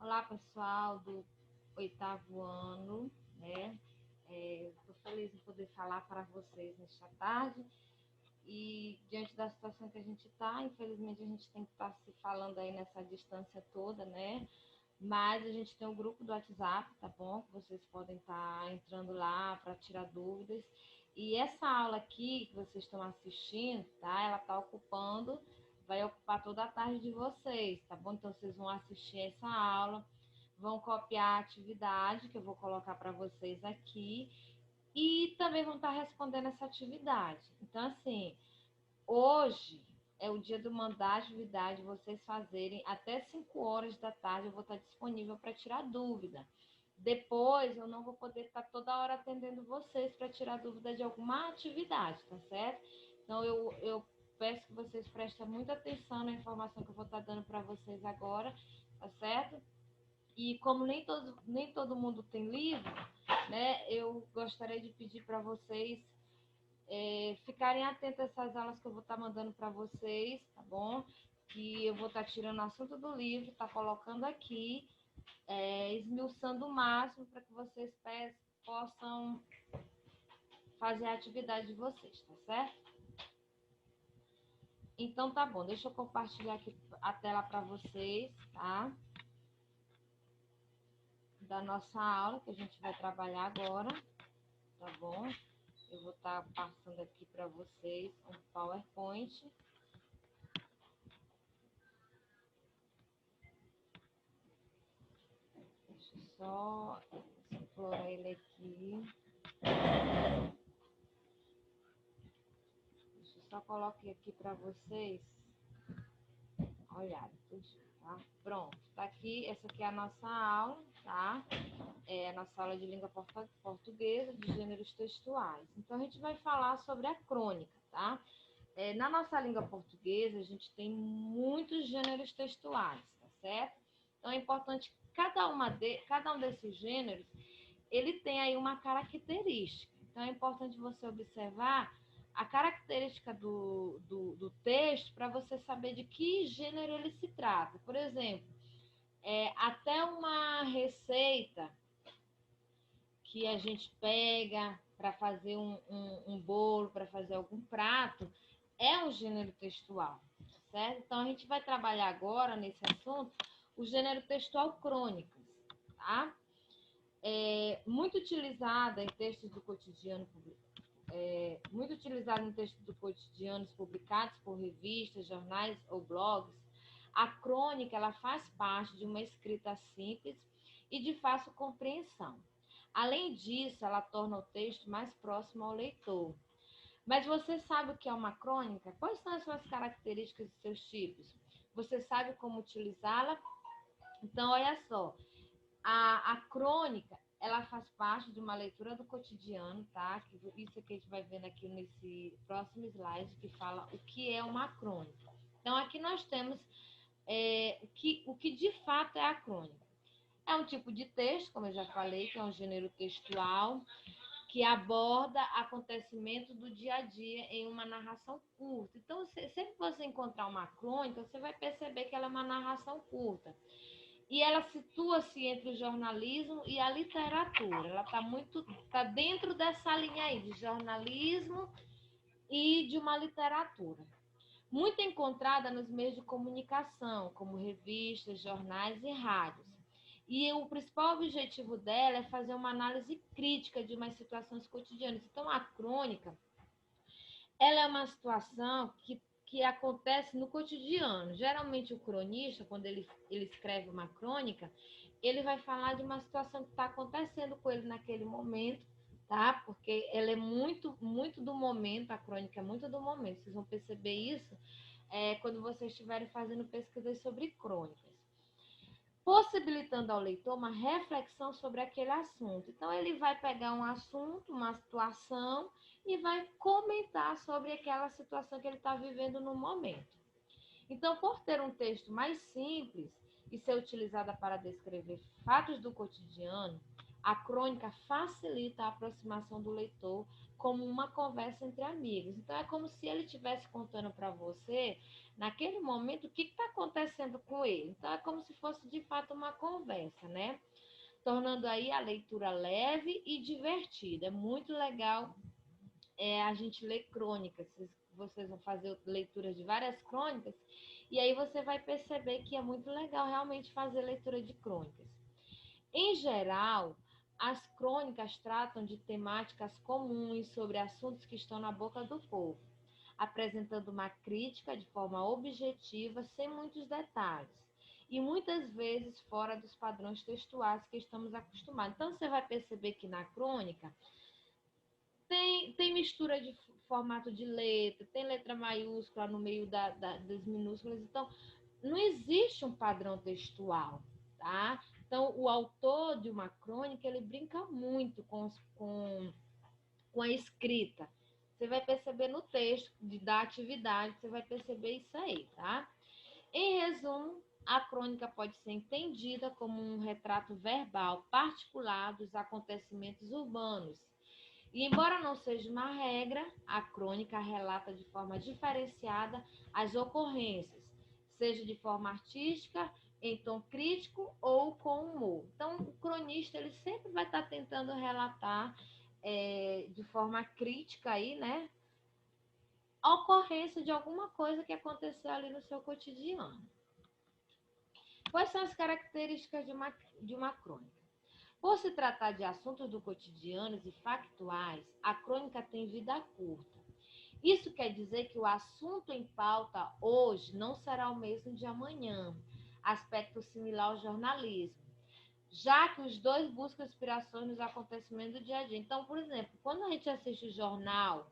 Olá, pessoal do oitavo ano, né? Estou feliz em poder falar para vocês nesta tarde e diante da situação que a gente está, infelizmente a gente tem que estar se falando aí nessa distância toda, né? Mas a gente tem um grupo do WhatsApp, tá bom? Vocês podem estar entrando lá para tirar dúvidas. E essa aula aqui que vocês estão assistindo, tá? Ela está vai ocupar toda a tarde de vocês, tá bom? Então vocês vão assistir essa aula, vão copiar a atividade que eu vou colocar para vocês aqui e também vão estar respondendo essa atividade. Então, assim, hoje é o dia do mandar a atividade, vocês fazerem até 5 horas da tarde, eu vou estar disponível para tirar dúvida. Depois eu não vou poder estar toda hora atendendo vocês para tirar dúvida de alguma atividade, tá certo? Então eu peço que vocês prestem muita atenção na informação que eu vou estar dando para vocês agora, tá certo? E como nem todo mundo tem livro, né, eu gostaria de pedir para vocês ficarem atentos a essas aulas que eu vou estar mandando para vocês, tá bom? Que eu vou estar tirando o assunto do livro, tá colocando aqui, esmiuçando o máximo para que vocês possam fazer a atividade de vocês, tá certo? Então tá bom, deixa eu compartilhar aqui a tela para vocês, tá? Da nossa aula que a gente vai trabalhar agora, tá bom? Eu vou estar passando aqui para vocês um PowerPoint. Deixa eu só explorar ele aqui. Deixa eu só colocar aqui para vocês olharem tudo, tá? Pronto, tá aqui. Essa aqui é a nossa aula, tá? É a nossa aula de língua portuguesa, de gêneros textuais. Então, a gente vai falar sobre a crônica, tá? Na nossa língua portuguesa, a gente tem muitos gêneros textuais, tá certo? Então, é importante que cada um desses gêneros, ele tem aí uma característica. Então, é importante você observar a característica do texto para você saber de que gênero ele se trata. Por exemplo, até uma receita que a gente pega para fazer um bolo, para fazer algum prato, é um gênero textual, certo? Então, a gente vai trabalhar agora nesse assunto o gênero textual crônicas, tá? Muito utilizada em textos do cotidiano, muito utilizada em textos do cotidiano publicados por revistas, jornais ou blogs. A crônica ela faz parte de uma escrita simples e de fácil compreensão. Além disso, ela torna o texto mais próximo ao leitor. Mas você sabe o que é uma crônica? Quais são as suas características e seus tipos? Você sabe como utilizá-la? Então, olha só, a crônica, ela faz parte de uma leitura do cotidiano, tá? Isso aqui a gente vai vendo aqui nesse próximo slide, que fala o que é uma crônica. Então, aqui nós temos o que de fato é a crônica. É um tipo de texto, como eu já falei, que é um gênero textual, que aborda acontecimentos do dia a dia em uma narração curta. Então, sempre que você encontrar uma crônica, você vai perceber que ela é uma narração curta. E ela situa-se entre o jornalismo e a literatura. Ela tá dentro dessa linha aí de jornalismo e de uma literatura. Muito encontrada nos meios de comunicação, como revistas, jornais e rádios. E o principal objetivo dela é fazer uma análise crítica de umas situações cotidianas. Então, a crônica, ela é uma situação que acontece no cotidiano. Geralmente, o cronista, quando ele escreve uma crônica, ele vai falar de uma situação que está acontecendo com ele naquele momento, tá? Porque ela é muito, muito do momento, a crônica é muito do momento. Vocês vão perceber isso quando vocês estiverem fazendo pesquisas sobre crônicas, possibilitando ao leitor uma reflexão sobre aquele assunto. Então, ele vai pegar um assunto, uma situação, e vai comentar sobre aquela situação que ele está vivendo no momento. Então, por ter um texto mais simples e ser utilizada para descrever fatos do cotidiano, A crônica facilita a aproximação do leitor como uma conversa entre amigos. Então, é como se ele estivesse contando para você, naquele momento, o que está acontecendo com ele. Então, é como se fosse, de fato, uma conversa, né? Tornando aí a leitura leve e divertida. É muito legal a gente ler crônicas. Vocês vão fazer leituras de várias crônicas, e aí você vai perceber que é muito legal realmente fazer leitura de crônicas. Em geral, as crônicas tratam de temáticas comuns sobre assuntos que estão na boca do povo, apresentando uma crítica de forma objetiva, sem muitos detalhes, e muitas vezes fora dos padrões textuais que estamos acostumados. Então, você vai perceber que na crônica tem mistura de formato de letra, tem letra maiúscula no meio das minúsculas. Então, não existe um padrão textual, tá? Então, o autor de uma crônica, ele brinca muito com a escrita. Você vai perceber no texto da atividade, você vai perceber isso aí, tá? Em resumo, a crônica pode ser entendida como um retrato verbal particular dos acontecimentos urbanos. E, embora não seja uma regra, a crônica relata de forma diferenciada as ocorrências, seja de forma artística, em tom crítico ou com humor. Então, o cronista ele sempre vai estar tentando relatar de forma crítica aí, né, a ocorrência de alguma coisa que aconteceu ali no seu cotidiano. Quais são as características de uma crônica? Por se tratar de assuntos do cotidiano e factuais, a crônica tem vida curta. Isso quer dizer que o assunto em pauta hoje não será o mesmo de amanhã, aspecto similar ao jornalismo, já que os dois buscam inspirações nos acontecimentos do dia a dia. Então, por exemplo, quando a gente assiste o jornal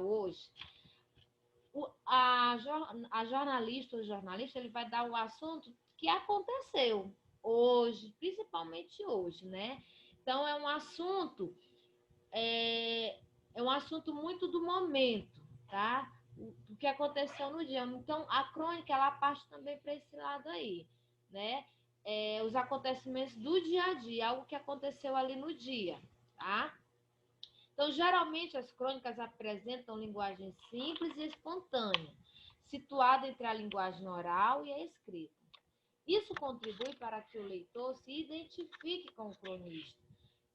hoje, a jornalista ou jornalista ele vai dar o assunto que aconteceu hoje, principalmente hoje, né? Então é, é um assunto muito do momento, tá? O que aconteceu no dia. Então a crônica ela parte também para esse lado aí, né? Os acontecimentos do dia a dia, algo que aconteceu ali no dia, tá? Então, geralmente, as crônicas apresentam linguagem simples e espontânea, situada entre a linguagem oral e a escrita. Isso contribui para que o leitor se identifique com o cronista,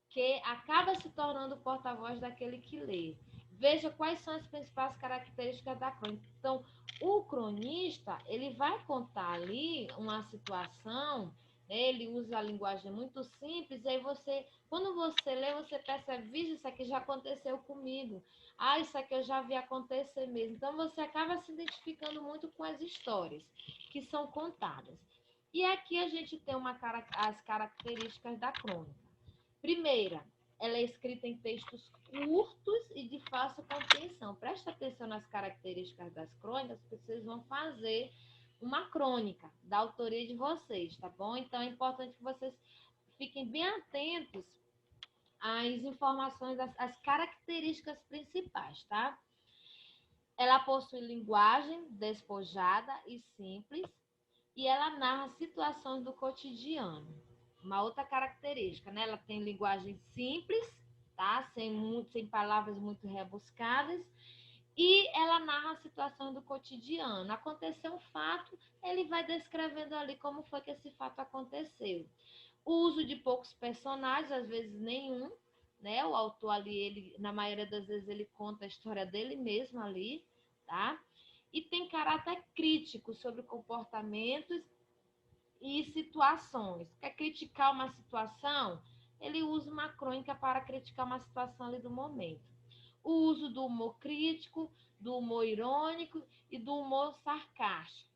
que acaba se tornando o porta-voz daquele que lê. Veja quais são as principais características da crônica. Então, o cronista, ele vai contar ali uma situação, né? Ele usa a linguagem muito simples, e aí quando você lê, você percebe, vixe, isso aqui já aconteceu comigo. Ah, isso aqui eu já vi acontecer mesmo. Então, você acaba se identificando muito com as histórias que são contadas. E aqui a gente tem as características da crônica. Primeira, ela é escrita em textos curtos e de fácil compreensão. Preste atenção nas características das crônicas, porque vocês vão fazer uma crônica da autoria de vocês, tá bom? Então é importante que vocês fiquem bem atentos às informações, às características principais, tá? Ela possui linguagem despojada e simples, e ela narra situações do cotidiano. Uma outra característica, né? Ela tem linguagem simples, tá? Sem palavras muito rebuscadas, e ela narra situações do cotidiano. Aconteceu um fato, ele vai descrevendo ali como foi que esse fato aconteceu. O uso de poucos personagens, às vezes nenhum, né? O autor ali, ele, na maioria das vezes, ele conta a história dele mesmo ali, tá? E tem caráter crítico sobre comportamentos e situações. Quer criticar uma situação? Ele usa uma crônica para criticar uma situação ali do momento. O uso do humor crítico, do humor irônico e do humor sarcástico.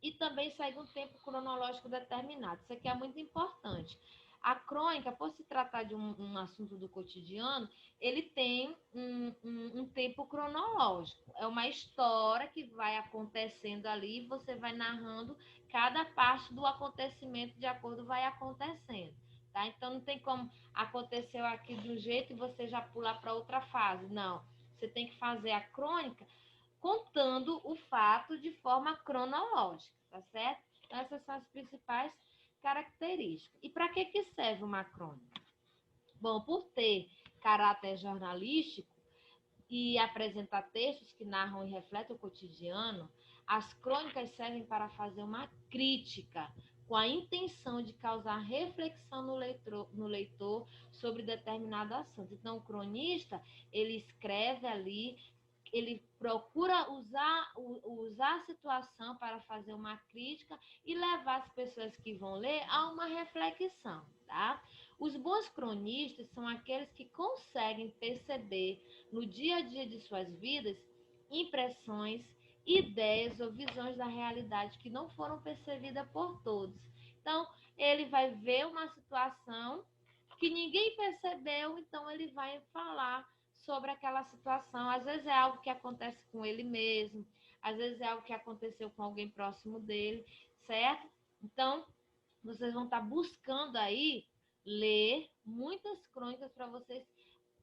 E também segue um tempo cronológico determinado. Isso aqui é muito importante. A crônica, por se tratar de um assunto do cotidiano, ele tem um tempo cronológico. É uma história que vai acontecendo ali e você vai narrando cada parte do acontecimento de acordo vai acontecendo. Tá? Então não tem como aconteceu aqui de um jeito e você já pular para outra fase. Não. Você tem que fazer a crônica contando o fato de forma cronológica, tá certo? Então, essas são as principais características. E para que serve uma crônica? Bom, por ter caráter jornalístico e apresentar textos que narram e refletem o cotidiano, as crônicas servem para fazer uma crítica com a intenção de causar reflexão no leitor sobre determinado assunto. Então, o cronista, ele escreve ali, ele procura usar a situação para fazer uma crítica e levar as pessoas que vão ler a uma reflexão, tá? Os bons cronistas são aqueles que conseguem perceber no dia a dia de suas vidas impressões, ideias ou visões da realidade que não foram percebidas por todos. Então, ele vai ver uma situação que ninguém percebeu, então ele vai falar sobre aquela situação. Às vezes é algo que acontece com ele mesmo, às vezes é algo que aconteceu com alguém próximo dele, certo? Então, vocês vão estar buscando aí ler muitas crônicas para vocês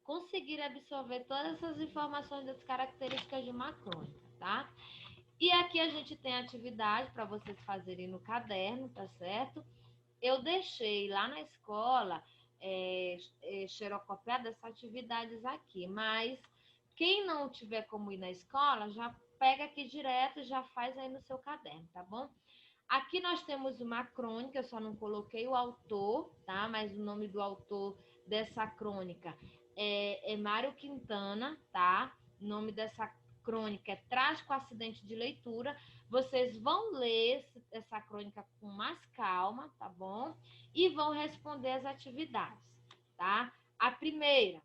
conseguirem absorver todas essas informações das características de uma crônica, tá? E aqui a gente tem atividade para vocês fazerem no caderno, tá certo? Eu deixei lá na escola xerocopiada essas atividades aqui, mas quem não tiver como ir na escola, já pega aqui direto e já faz aí no seu caderno, tá bom? Aqui nós temos uma crônica, eu só não coloquei o autor, tá? Mas o nome do autor dessa crônica é Mário Quintana, tá? O nome dessa crônica é Trágico Acidente de Leitura. Vocês vão ler essa crônica com mais calma, tá bom? E vão responder as atividades, tá? A primeira,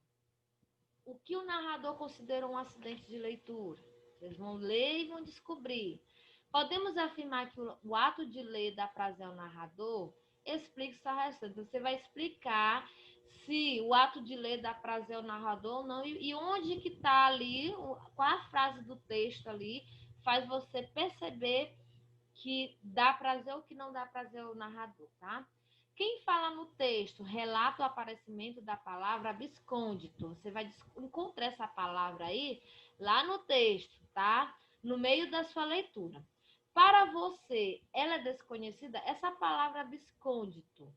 o que o narrador considerou um acidente de leitura? Vocês vão ler e vão descobrir. Podemos afirmar que o ato de ler dá prazer ao narrador? Explique sua resposta. Você vai explicar se o ato de ler dá prazer ao narrador ou não e onde que está ali, qual a frase do texto ali faz você perceber que dá prazer ou que não dá prazer ao narrador, tá? Quem fala no texto relata o aparecimento da palavra abscôndito. Você vai encontrar essa palavra aí lá no texto, tá? No meio da sua leitura. Para você, ela é desconhecida? Essa palavra abscôndito,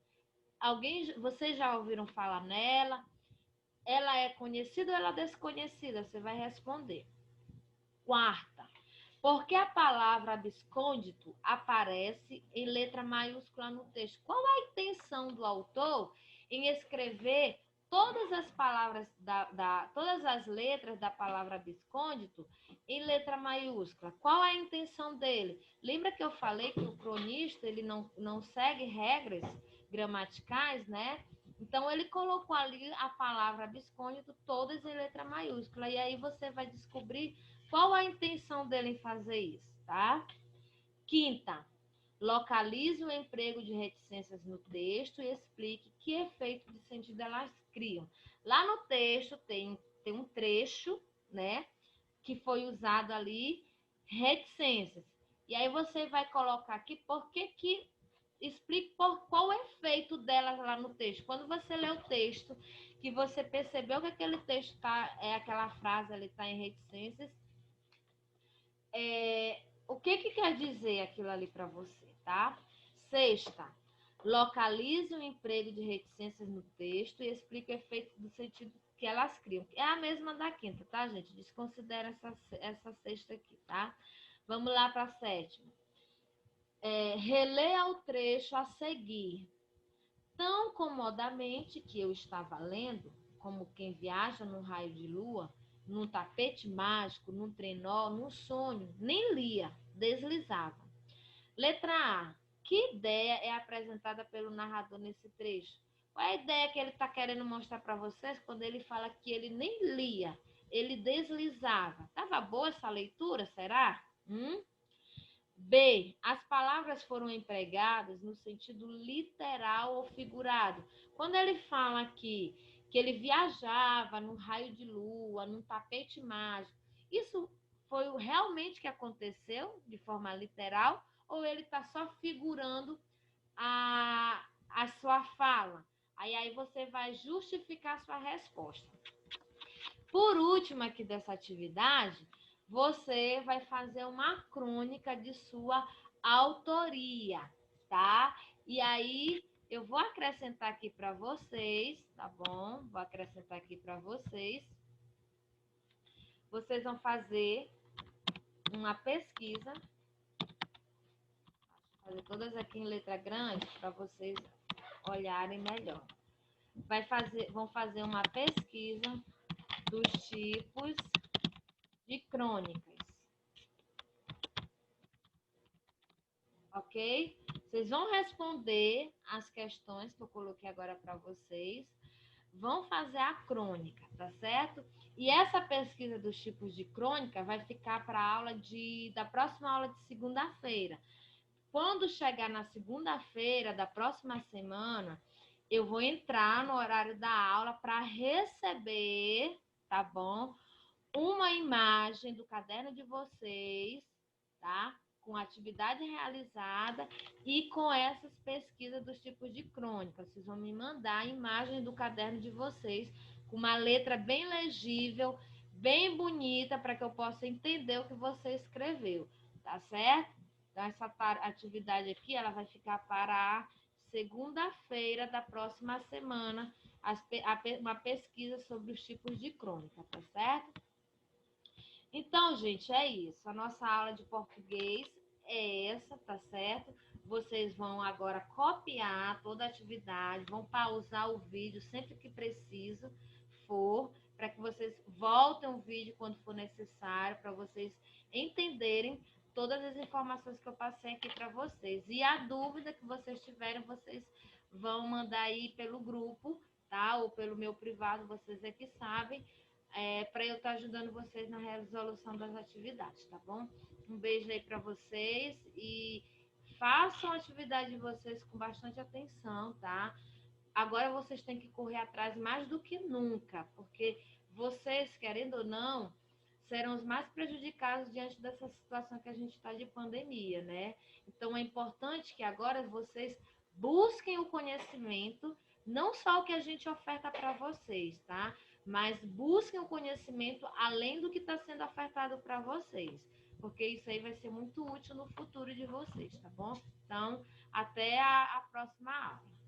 vocês já ouviram falar nela? Ela é conhecida ou ela é desconhecida? Você vai responder. Quarta, porque a palavra abscôndito aparece em letra maiúscula no texto? Qual a intenção do autor em escrever todas as palavras todas as letras da palavra abscôndito em letra maiúscula? Qual a intenção dele? Lembra que eu falei que o cronista ele não segue regras gramaticais, né? Então ele colocou ali a palavra abscôndito todas em letra maiúscula e aí você vai descobrir qual a intenção dele em fazer isso, tá? Quinta, localize o emprego de reticências no texto e explique que efeito de sentido elas criam. Lá no texto tem um trecho, né, que foi usado ali, reticências. E aí você vai colocar aqui que explique qual o efeito delas lá no texto. Quando você lê o texto, que você percebeu que aquele texto aquela frase ali está em reticências, o que quer dizer aquilo ali para você, tá? Sexta, localize o emprego de reticências no texto e explique o efeito do sentido que elas criam. É a mesma da quinta, tá, gente? Desconsidera essa sexta aqui, tá? Vamos lá para a sétima. Releia o trecho a seguir. Tão comodamente que eu estava lendo, como quem viaja num raio de lua, num tapete mágico, num trenó, num sonho, nem lia, deslizava. Letra A. Que ideia é apresentada pelo narrador nesse trecho? Qual é a ideia que ele está querendo mostrar para vocês quando ele fala que ele nem lia, ele deslizava? Estava boa essa leitura, será? B. As palavras foram empregadas no sentido literal ou figurado. Quando ele fala aqui que ele viajava num raio de lua, num tapete mágico, isso foi realmente que aconteceu de forma literal ou ele está só figurando a sua fala? Aí você vai justificar a sua resposta. Por último aqui dessa atividade, você vai fazer uma crônica de sua autoria, tá? E aí Eu vou acrescentar aqui para vocês, tá bom? Vou acrescentar aqui para vocês. Vocês vão fazer uma pesquisa. Vou fazer todas aqui em letra grande para vocês olharem melhor. Vão fazer uma pesquisa dos tipos de crônicas. Ok? Vocês vão responder as questões que eu coloquei agora para vocês. Vão fazer a crônica, tá certo? E essa pesquisa dos tipos de crônica vai ficar para a aula da próxima aula de segunda-feira. Quando chegar na segunda-feira da próxima semana, eu vou entrar no horário da aula para receber, tá bom? Uma imagem do caderno de vocês, tá? Com atividade realizada e com essas pesquisas dos tipos de crônica. Vocês vão me mandar a imagem do caderno de vocês com uma letra bem legível, bem bonita, para que eu possa entender o que você escreveu, tá certo? Então, essa atividade aqui, ela vai ficar para a segunda-feira da próxima semana, uma pesquisa sobre os tipos de crônica, tá certo? Então, gente, é isso. A nossa aula de português é essa, tá certo? Vocês vão agora copiar toda a atividade, vão pausar o vídeo sempre que preciso for, para que vocês voltem o vídeo quando for necessário, para vocês entenderem todas as informações que eu passei aqui para vocês. E a dúvida que vocês tiverem, vocês vão mandar aí pelo grupo, tá? Ou pelo meu privado, vocês é que sabem, para eu estar ajudando vocês na resolução das atividades, tá bom? Um beijo aí para vocês e façam a atividade de vocês com bastante atenção, tá? Agora vocês têm que correr atrás mais do que nunca, porque vocês, querendo ou não, serão os mais prejudicados diante dessa situação que a gente está de pandemia, né? Então é importante que agora vocês busquem o conhecimento, não só o que a gente oferta para vocês, tá? Mas busquem o conhecimento além do que está sendo ofertado para vocês, porque isso aí vai ser muito útil no futuro de vocês, tá bom? Então, até a próxima aula.